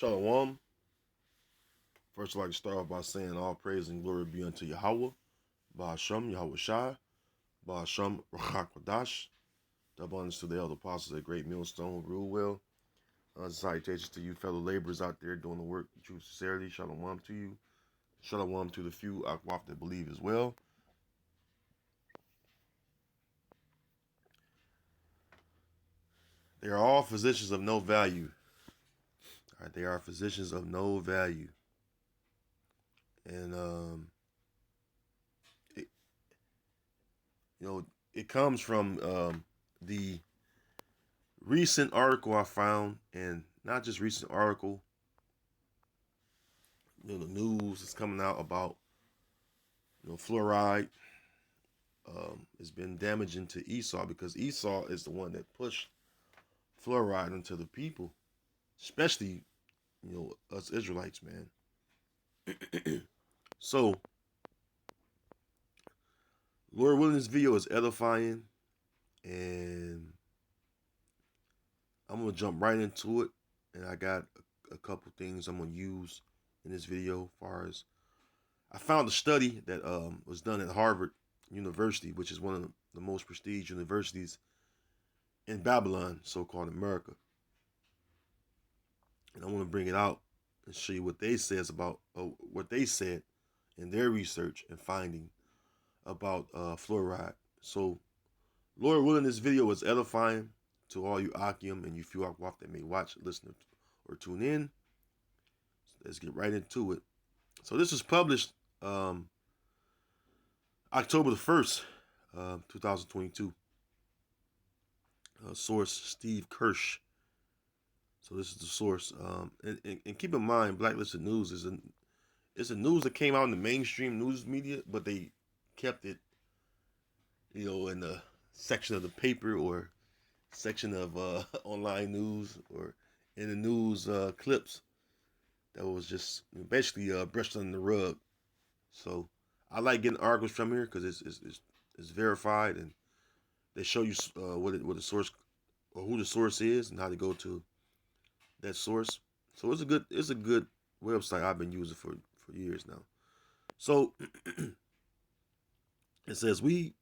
Shalom. First, I'd like to start off by saying all praise and glory be unto Yahweh, Ba'ashem, Yahweh Shai, Ba'ashem, Rachak Wadash. Double honors to the elder apostles at Great Millstone, rule well. Salutations to you fellow laborers out there doing the work with true sincerity. Shalom to you. Shalom to the few Akwaf that believe as well. They are all physicians of no value. All right, they are physicians of no value. And it, it comes from the recent article I found, and not just recent article, the news is coming out about fluoride. It's been damaging to Esau because Esau is the one that pushed fluoride into the people, especially us Israelites, man. So, Lord willing, this video is edifying, and I'm gonna jump right into it. And I got a couple things I'm gonna use in this video. As far as I found a study that was done at Harvard University, which is one of the most prestigious universities in Babylon, so-called America. And I want to bring it out and show you what they says about what they said in their research and finding about fluoride. So, Lord willing, this video is edifying to all you Akim and you few Akwaf that may watch, listen, or tune in. So let's get right into it. So this was published October the 1st, 2022. Source Steve Kirsch. So this is the source. And keep in mind, Blacklisted News is a news that came out in the mainstream news media, but they kept it, in the section of the paper or section of online news or in the news clips that was just basically brushed under the rug. So I like getting articles from here because it's verified and they show you what the source or who the source is and how to go to that source. So it's a good website I've been using for years now. So it says we've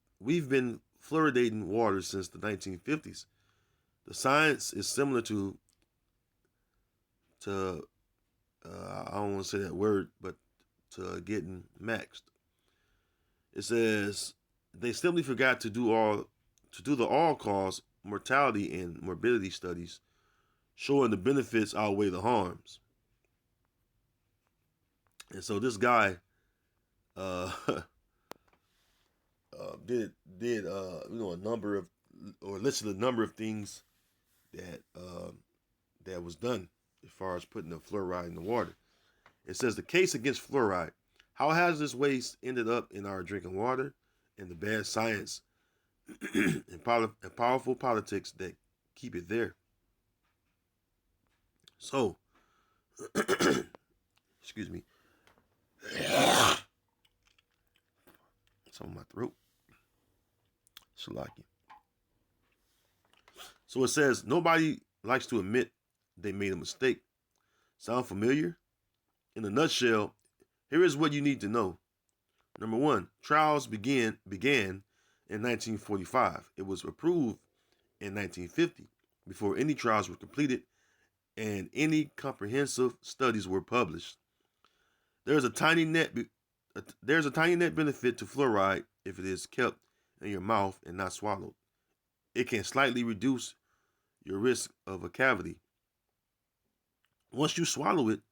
been fluoridating water since the 1950s. The science is similar to I don't want to say that word, but to getting maxed. It says they simply forgot to do the all-cause mortality and morbidity studies, showing the benefits outweigh the harms. And so this guy did a number of or listed a number of things that that was done as far as putting the fluoride in the water. It says the case against fluoride: how hazardous waste ended up in our drinking water, and the bad science and powerful politics that keep it there. So, excuse me, some of my throat. Shalaki. So it says nobody likes to admit they made a mistake. Sound familiar? In a nutshell, here is what you need to know. Number one, trials began in 1945. It was approved in 1950 before any trials were completed and any comprehensive studies were published. There's a tiny net benefit to fluoride if it is kept in your mouth and not swallowed. It can slightly reduce your risk of a cavity. Once you swallow it,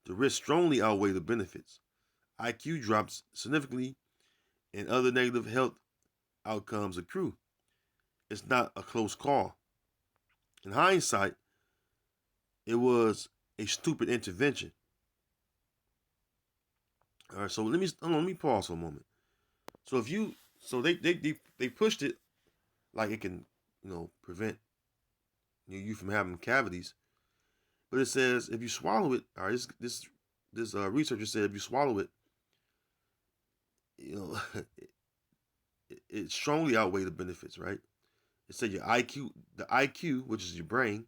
the risks strongly outweigh the benefits. IQ drops significantly and other negative health outcomes accrue. It's not a close call. In hindsight, it was a stupid intervention. All right, so let me pause for a moment. So they pushed it like it can prevent you from having cavities, but it says if you swallow it, all right, this researcher said if you swallow it, it strongly outweigh the benefits, right? It said the IQ, which is your brain,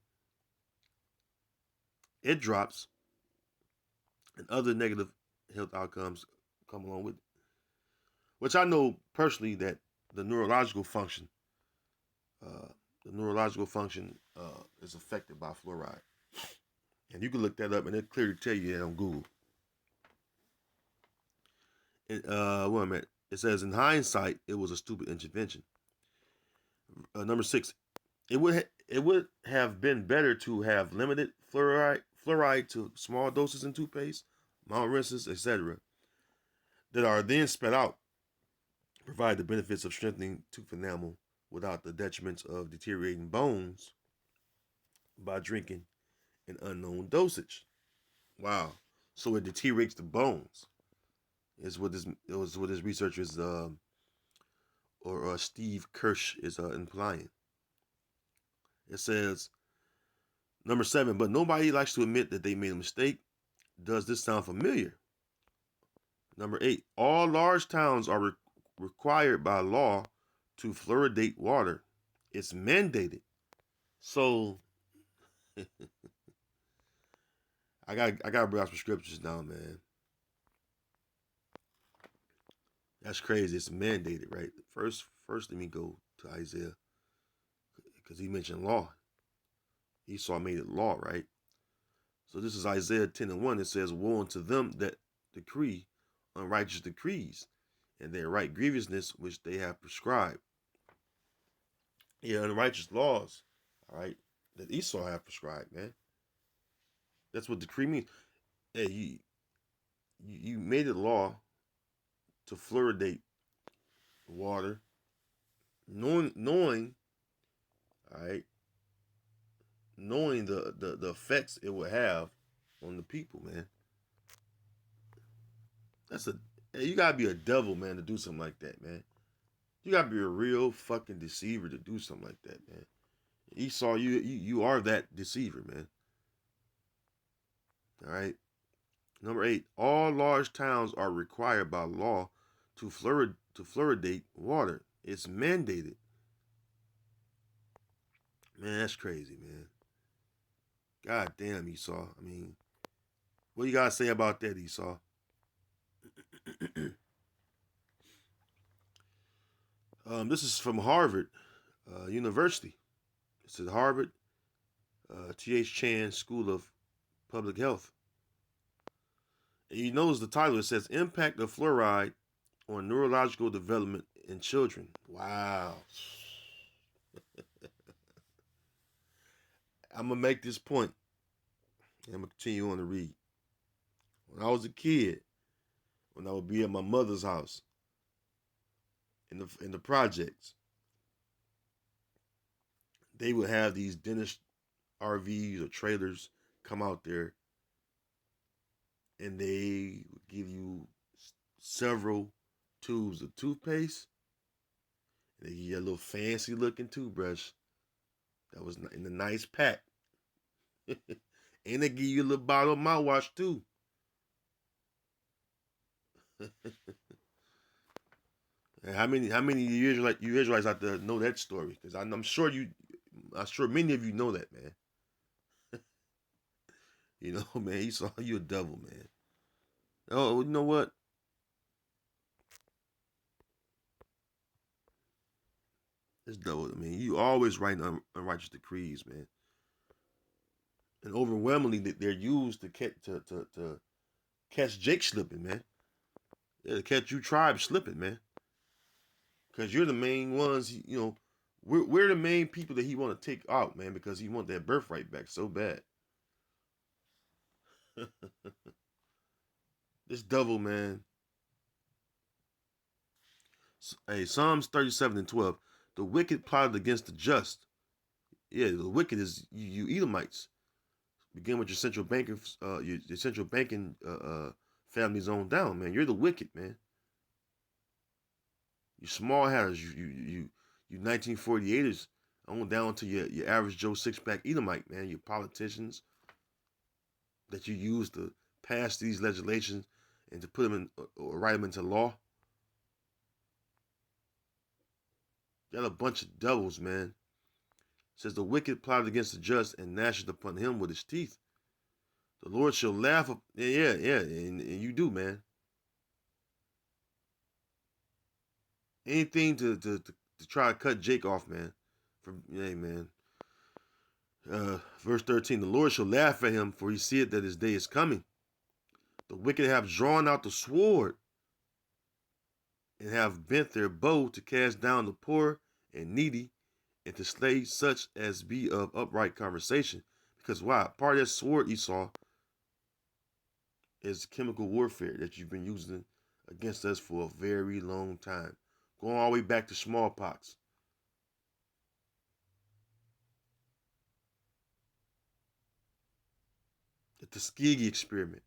it drops and other negative health outcomes come along with it. Which I know personally that the neurological function, uh, is affected by fluoride, and you can look that up, and it clearly tell you that on Google. Wait a minute. It says in hindsight, it was a stupid intervention. Number 6, it would have been better to have limited fluoride to small doses in toothpaste, mouth rinses, etc., that are then spat out, provide the benefits of strengthening tooth enamel without the detriments of deteriorating bones by drinking an unknown dosage. Wow! So it deteriorates the bones. Is what this researcher is, or Steve Kirsch is implying. It says number 7, but nobody likes to admit that they made a mistake. Does this sound familiar? Number 8, all large towns are required by law to fluoridate water. It's mandated. So I gotta bring out some scriptures now, man. That's crazy. It's mandated, right? First, let me go to Isaiah because he mentioned law. Esau made it law, right? So this is Isaiah 10:1. It says, "Woe unto them that decree unrighteous decrees, and their right grievousness which they have prescribed." Yeah, unrighteous laws, all right, that Esau have prescribed, man. That's what decree means. Hey, you made it law to fluoridate water, knowing, all right, knowing the effects it will have on the people, man. That's a Hey, you gotta be a devil, man, to do something like that, man. You gotta be a real fucking deceiver to do something like that, man. Esau, you are that deceiver, man. All right. Number 8, all large towns are required by law to fluoridate water. It's mandated. Man, that's crazy, man. God damn, Esau. I mean, what you gotta say about that, Esau? This is from Harvard University. It's at Harvard T.H. Chan School of Public Health. And you notice the title. It says "Impact of Fluoride on Neurological Development in Children." Wow. I'm gonna make this point. And I'm gonna continue on to read. When I was a kid, when I would be at my mother's house in the projects, they would have these dentist RVs or trailers come out there, and they would give you several tubes of toothpaste. They give you a little fancy looking toothbrush that was in a nice pack, and they give you a little bottle of mouthwash too. And how many you Israelites out there know that story? Because I'm sure many of you know that, man. You know, man, Esau, you a devil, man. Oh, you know what? It's devil. I mean, you always write unrighteous decrees, man, and overwhelmingly they're used to catch Jake slipping, man. Yeah, to catch you tribe slipping, man. Because you're the main ones. You know, we're the main people that he want to take out, man, because he want that birthright back so bad. This devil, man. Hey, Psalms 37:12. The wicked plotted against the just. Yeah, the wicked is you Edomites. Begin with your central banking families on down, man. You're the wicked, man. You small hatters, you 1948ers on down to your average Joe six pack Edomite, man. Your politicians that you use to pass these legislations and to put them in or write them into law. Got a bunch of devils, man. It says the wicked plotted against the just and gnashed upon him with his teeth. The Lord shall laugh. Yeah, and you do, man. Anything to try to cut Jake off, man. Hey, man. Verse 13, the Lord shall laugh at him, for he seeth that his day is coming. The wicked have drawn out the sword and have bent their bow to cast down the poor and needy and to slay such as be of upright conversation. Because why? Part of that sword, Esau, is chemical warfare that you've been using against us for a very long time. Going all the way back to smallpox. The Tuskegee experiment.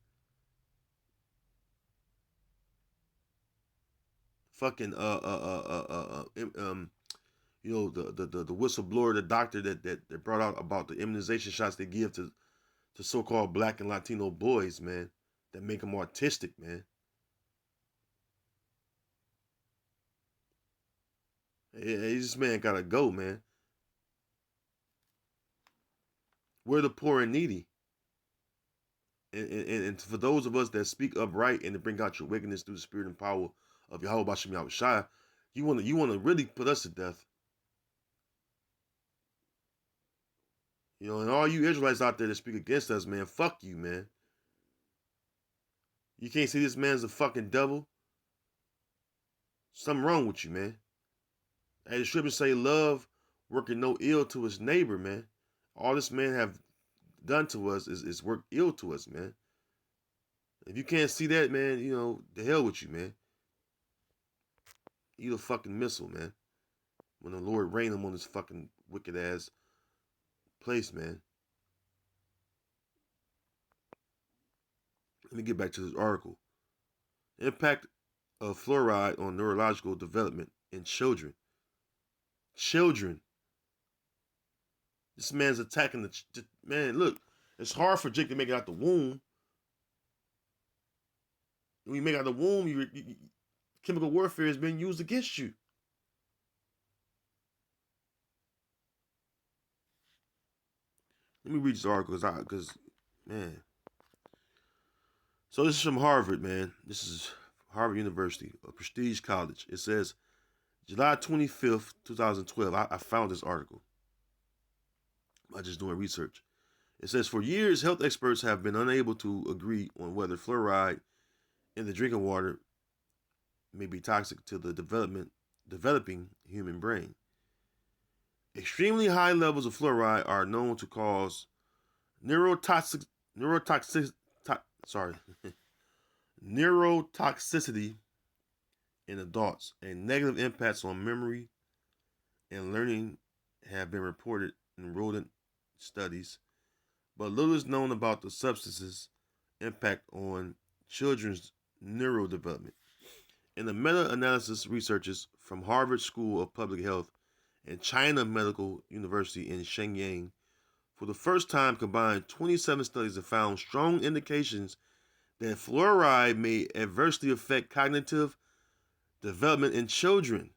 Fucking the whistleblower, the doctor that brought out about the immunization shots they give to so-called black and Latino boys, man, that make them autistic, man. Hey, this man gotta go, man. We're the poor and needy. And for those of us that speak upright and to bring out your wickedness through the spirit and power of Yahweh Bashem Yahushua, you wanna really put us to death. You know, and all you Israelites out there that speak against us, man, fuck you, man. You can't see this man's a fucking devil. Something wrong with you, man. Hey, the scriptures say love working no ill to his neighbor, man. All this man have done to us is work ill to us, man. If you can't see that, man, you know, the hell with you, man. Eat a fucking missile, man. When the Lord rain him on this fucking wicked ass place, man. Let me get back to this article. Impact of fluoride on neurological development in children. Children. This man's attacking the man. Look, it's hard for Jake to make it out the womb. When you make it out the womb, chemical warfare is being used against you. Let me read this article because man. So this is from Harvard, man. This is Harvard University, a prestige college. It says July 25th, 2012. I found this article by just doing research. It says for years, health experts have been unable to agree on whether fluoride in the drinking water may be toxic to the developing human brain. Extremely high levels of fluoride are known to cause neurotoxic neurotoxic sorry neurotoxicity in adults and negative impacts on memory and learning have been reported in rodent studies, but little is known about the substance's impact on children's neurodevelopment. In the meta-analysis, researchers from Harvard School of Public Health and China Medical University in Shenyang for the first time combined 27 studies and found strong indications that fluoride may adversely affect cognitive development in children.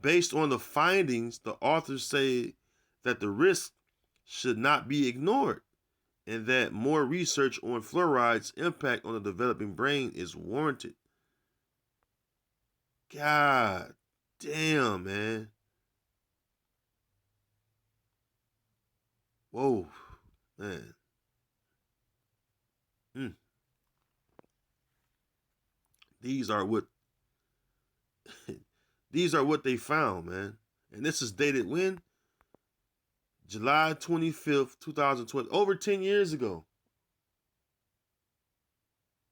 Based on the findings, the authors say that the risk should not be ignored and that more research on fluoride's impact on the developing brain is warranted. God damn, man. Whoa, man. Mm. These are what these are what they found, man. And this is dated when? July 25th, 2012. Over 10 years ago.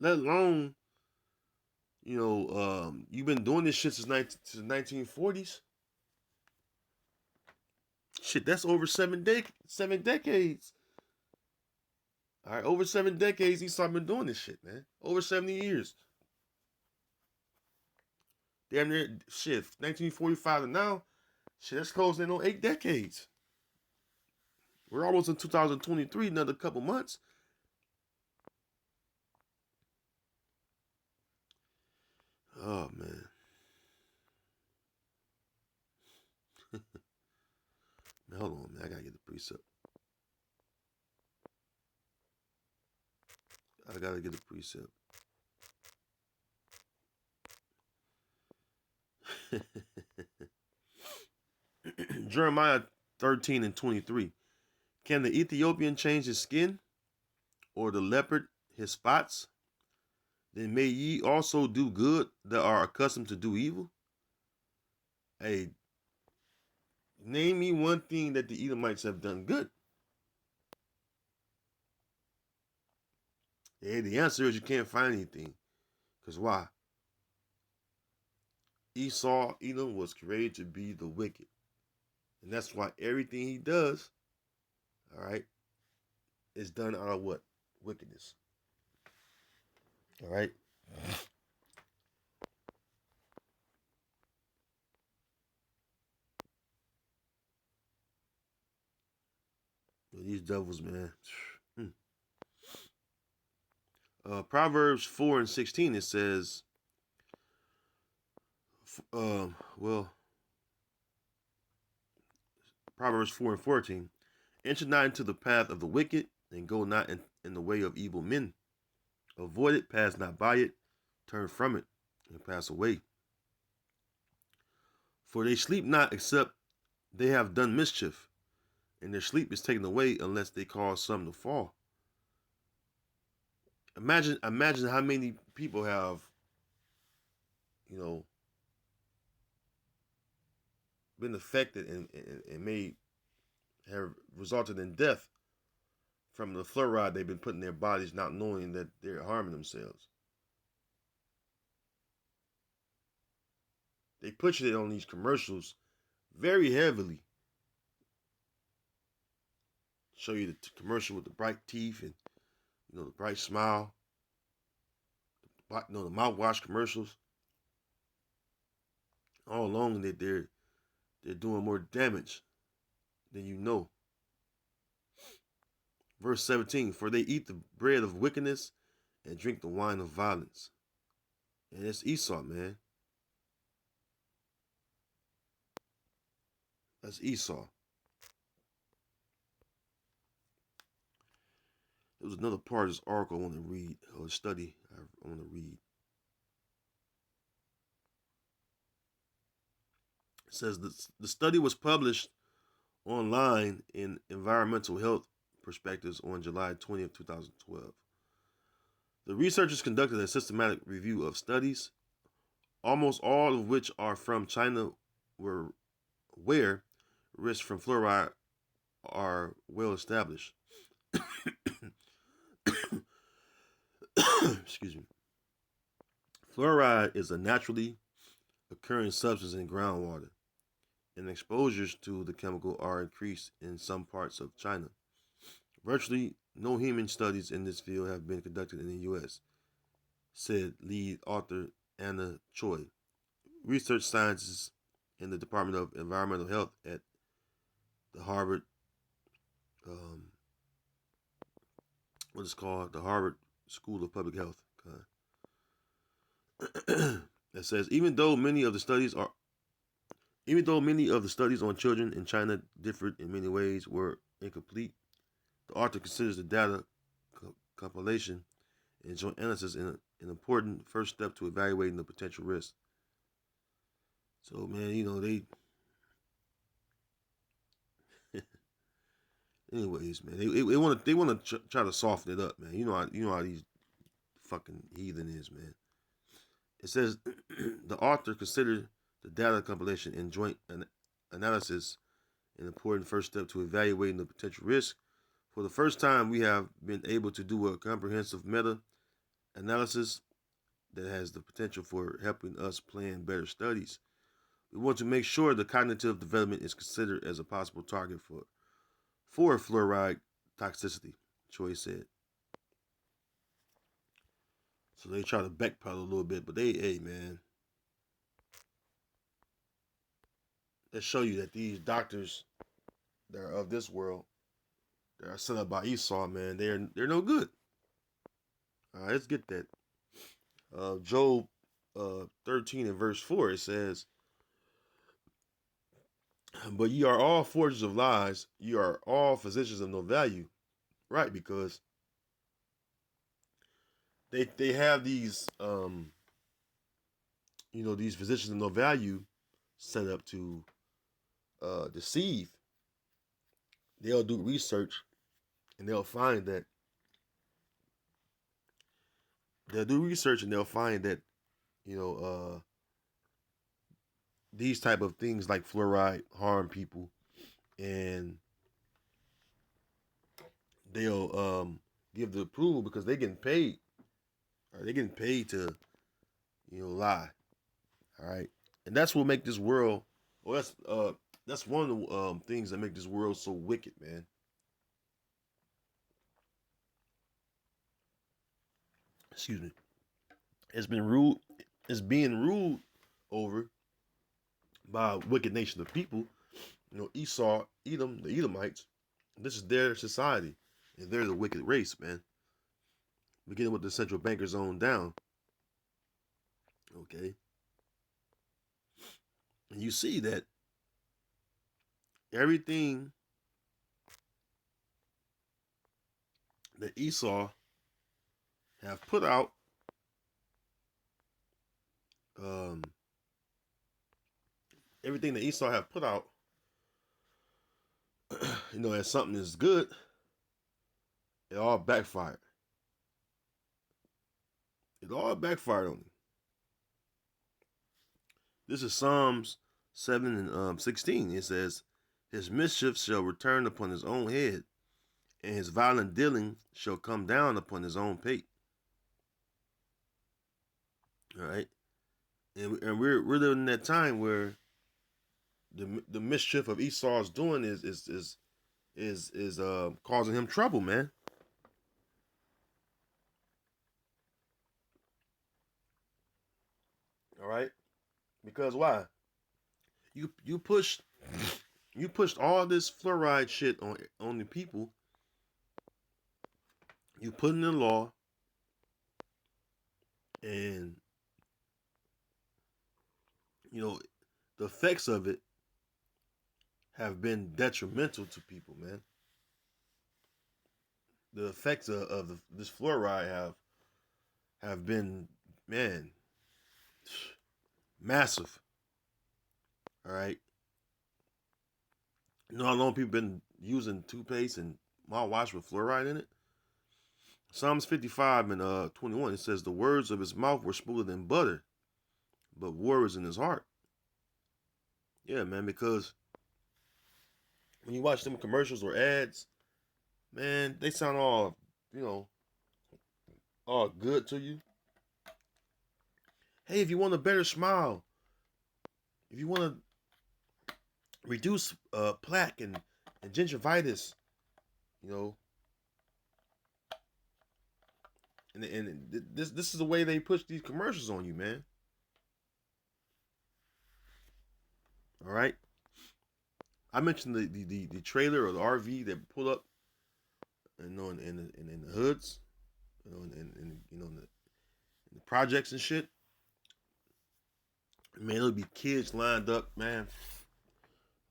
Let alone, you've been doing this shit since the 1940s. Shit, that's over 7 decades. All right, over 7 decades, Esau been doing this shit, man. Over 70 years. Damn near, shit, 1945 to now, shit, that's closing in on 8 decades. We're almost in 2023, another couple months. Oh, man. Man, hold on, man. I gotta get the precept. I gotta get a precept. Jeremiah 13:23. Can the Ethiopian change his skin, or the leopard his spots? Then may ye also do good that are accustomed to do evil. Hey, name me one thing that the Edomites have done good. Hey, the answer is you can't find anything. Because why? Esau, Edom, was created to be the wicked. And that's why everything he does, all right, is done out of what? Wickedness. All right? These devils, man. Proverbs 4:16, it says, well, Proverbs 4:14, enter not into the path of the wicked, and go not in the way of evil men. Avoid it, pass not by it, turn from it, and pass away. For they sleep not except they have done mischief, and their sleep is taken away unless they cause some to fall. Imagine how many people have, you know, been affected and may have resulted in death from the fluoride they've been putting in their bodies, not knowing that they're harming themselves. They push it on these commercials very heavily. Show you the commercial with the bright teeth and the bright smile. The mouthwash commercials. All along that they're doing more damage than you know. Verse 17, for they eat the bread of wickedness and drink the wine of violence. And it's Esau, man. That's Esau. There was another part of this article I want to read, or study I want to read. It says the study was published online in Environmental Health Perspectives on July 20th, 2012. The researchers conducted a systematic review of studies, almost all of which are from China, where risks from fluoride are well established. Excuse me. Fluoride is a naturally occurring substance in groundwater, and exposures to the chemical are increased in some parts of China. Virtually no human studies in this field have been conducted in the U.S., said lead author Anna Choi, research scientist in the Department of Environmental Health at the Harvard, what is called the Harvard School of Public Health. That says even though many of the studies on children in China differed in many ways, were incomplete, the author considers the data compilation and joint analysis an important first step to evaluating the potential risks. So, man, they. Anyways, man, they want to try to soften it up, man. You know how these fucking heathen is, man. It says the author considered the data compilation and joint analysis an important first step to evaluating the potential risk. For the first time, we have been able to do a comprehensive meta-analysis that has the potential for helping us plan better studies. We want to make sure the cognitive development is considered as a possible target for fluoride toxicity, Choi said. So they try to backpedal a little bit, but hey, man, that show you that these doctors that are of this world, that are set up by Esau, man, they're no good. All right, let's get that. Job 13 and verse 4, it says, but ye are all forgers of lies, ye are all physicians of no value. Right, because they have these these physicians of no value set up to deceive. They'll do research and they'll find that you know these type of things like fluoride harm people, and they'll give the approval because they're getting paid. Or they're getting paid to lie. All right, and that's what make this world. Well, that's one of the things that make this world so wicked, man. Excuse me. It's been ruled. It's being ruled over by a wicked nation of people. Esau, Edom, the Edomites. This is their society, and they're the wicked race, man. Beginning with the central bankers on down. Okay, and you see that everything that Esau have put out, um, everything that Esau have put out, as something is good, it all backfired. It all backfired on him. This is Psalms 7 and 16. It says, "His mischief shall return upon his own head, and his violent dealing shall come down upon his own pate." All right, and we're living in that time where the mischief of Esau's doing is causing him trouble, man. All right, because why? You pushed all this fluoride shit on the people. You put in the law, and the effects of it have been detrimental to people, man. The effects of this fluoride have been, man, massive. All right, how long people been using toothpaste and mouthwash with fluoride in it? Psalms 55 and 21, it says, "The words of his mouth were smoother than butter, but war was in his heart." Yeah, man, because when you watch them commercials or ads, man, they sound you know, all good to you. Hey, if you want a better smile, if you want to reduce plaque and gingivitis, you know, and this is the way they push these commercials on you, man. All right, I mentioned the trailer or the RV that pull up, in the hoods, in the projects and shit. Man, it'll be kids lined up, man.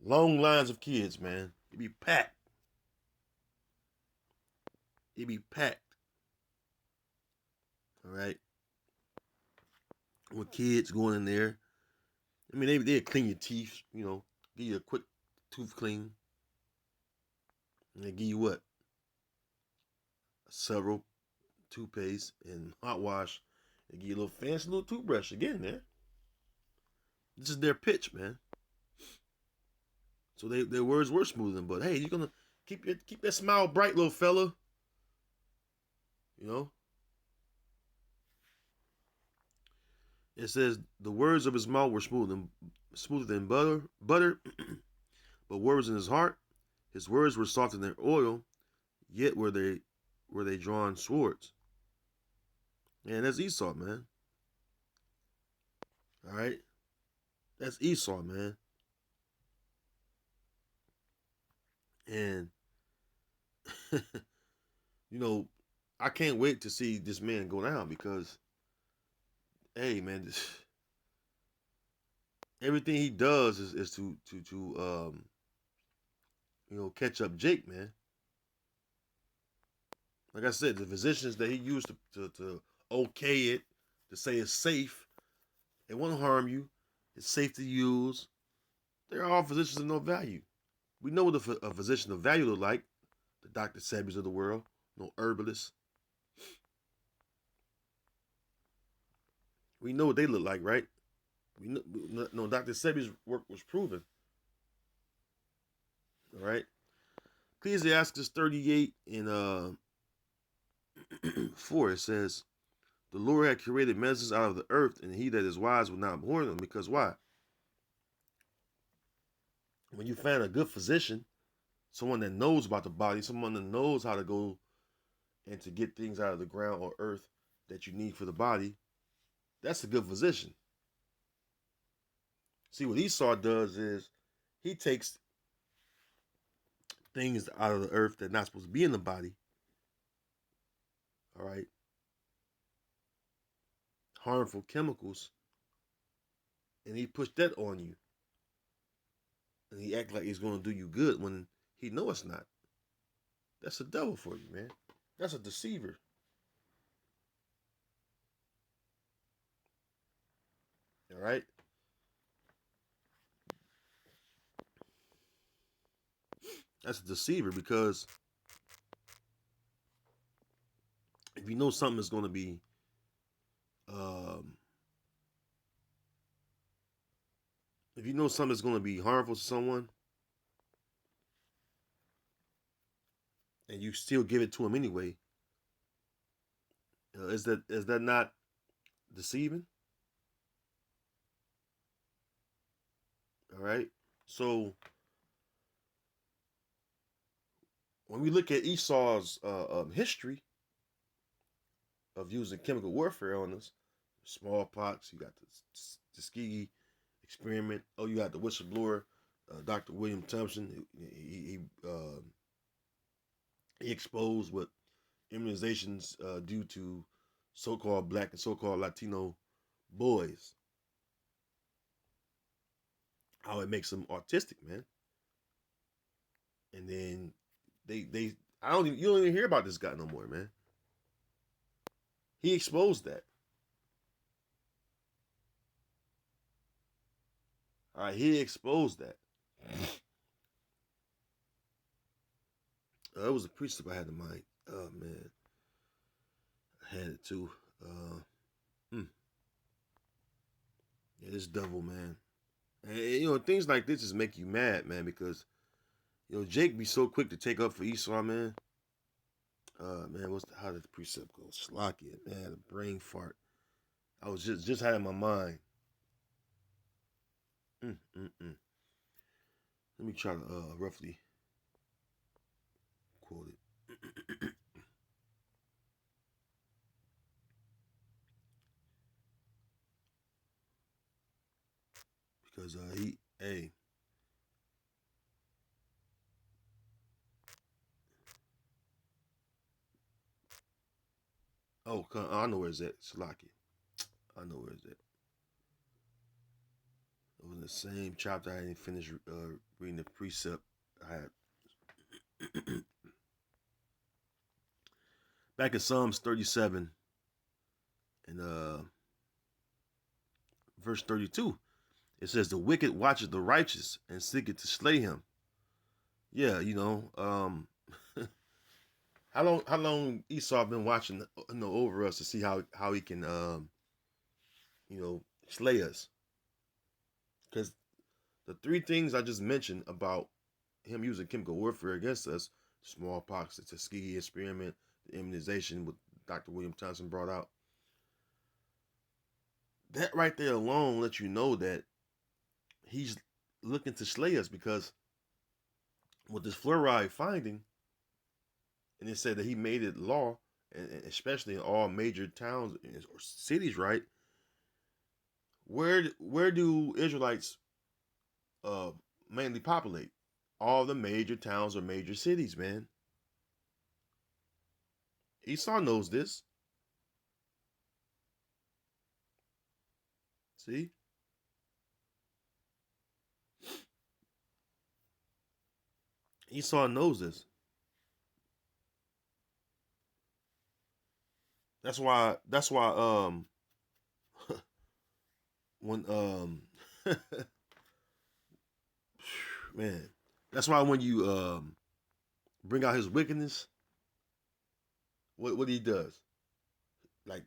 Long lines of kids, man. It'd be packed. It'd be packed. All right, with kids going in there. I mean, they clean your teeth, give you a quick tooth clean, and they give you what? Several toothpaste and hot wash. They give you a little fancy little toothbrush again, man. This is their pitch, man. So their words were smoothing, but hey, you're gonna keep that smile bright, little fella. You know. It says the words of his mouth were smoother than butter, but words in his heart, his words were softer than oil, yet were they drawn swords. And that's Esau, man. All right, that's Esau, man. And you know, I can't wait to see this man go down because, hey, man, everything he does is to catch up Jake, man. Like I said, the physicians that he used to okay it, to say it's safe. It won't harm you. It's safe to use. They're all physicians of no value. We know what a physician of value look like. The Dr. Sebbies of the world. No herbalists. We know what they look like, right? We know, no, Dr. Sebi's work was proven. All right. Ecclesiastes 38 and 4, it says, the Lord had created medicines out of the earth, and he that is wise will not abhor them. Because why? When you find a good physician, someone that knows about the body, someone that knows how to go and to get things out of the ground or earth that you need for the body, that's a good physician. See, what Esau does is he takes things out of the earth that are not supposed to be in the body. All right. Harmful chemicals. And he pushed that on you. And he act like he's going to do you good when he know it's not. That's a devil for you, man. That's a deceiver. All right. That's a deceiver, because if you know something is going to be if you know something is going to be harmful to someone, and you still give it to him anyway, is that not deceiving? All right. So when we look at Esau's history of using chemical warfare on us, smallpox, you got the Tuskegee experiment. Oh, you got the whistleblower, Dr. William Thompson. He exposed what immunizations do to so-called black and so-called Latino boys. How it makes them autistic, man. And then they you don't even hear about this guy no more, man. He exposed that. All right, he exposed that. It was a precept I had in mind. Oh man, I had it too. Yeah, this devil, man. And you know, things like this just make you mad, man, because you know Jake be so quick to take up for Esau, man. Man, how did the precept go? Slocky, man, a brain fart. I was just had it in my mind. Let me try to roughly quote it. Because hey. Oh, I know where it's at. Slocky. I know where it's at. It was in the same chapter. I didn't finish reading the precept. I had back in Psalms 37 and verse 32. It says, the wicked watcheth the righteous and seeketh to slay him. Yeah, you know, how long Esau been watching over us to see how he can slay us? Because the three things I just mentioned about him using chemical warfare against us, smallpox, the Tuskegee experiment, the immunization with Dr. William Thompson brought out, that right there alone lets you know that he's looking to slay us, because with this fluoride finding, and it said that he made it law, and especially in all major towns or cities, right? Where do Israelites mainly populate? All the major towns or major cities, man. Esau knows this. See? Esau knows this. That's why. That's why. When man, that's why when you bring out his wickedness, what he does, like,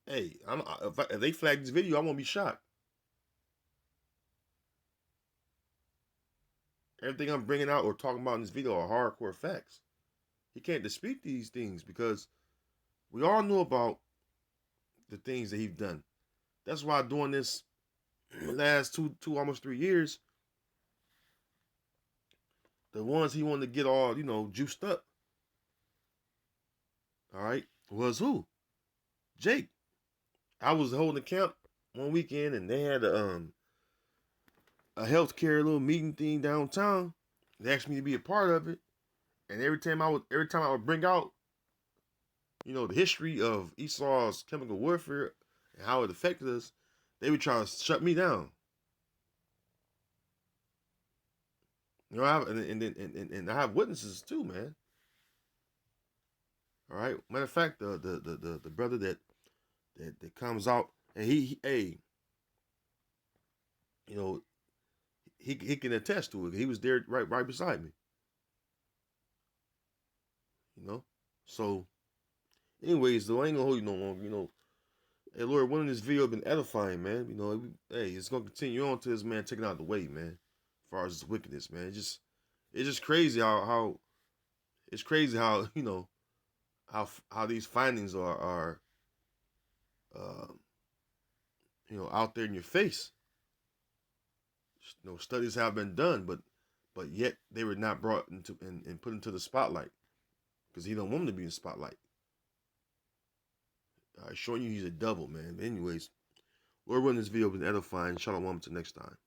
hey, if they flag this video, I won't be shocked. Everything I'm bringing out or talking about in this video are hardcore facts. He can't dispute these things because we all know about the things that he's done. That's why doing this last two almost 3 years, the ones he wanted to get all juiced up, all right, was who? Jake. I was holding a camp one weekend and they had a healthcare little meeting thing downtown. They asked me to be a part of it, and every time I would bring out the history of Esau's chemical warfare and how it affected us, they would try to shut me down. I have and I have witnesses too, man. All right. Matter of fact, the brother that comes out and hey, you know, he can attest to it. He was there right beside me. So anyways, though, I ain't gonna hold you no longer. Hey Lord, one of this video been edifying, man. Hey, it's gonna continue on to this man taking out the way, man. As far as his wickedness, man. It's just crazy how it's crazy how how these findings are uh, out there in your face. Studies have been done, but yet they were not brought into and put into the spotlight because he don't want them to be in the spotlight. Showing you he's a double, man. But anyways, Lord, run this video been edifying. Shalom to next time.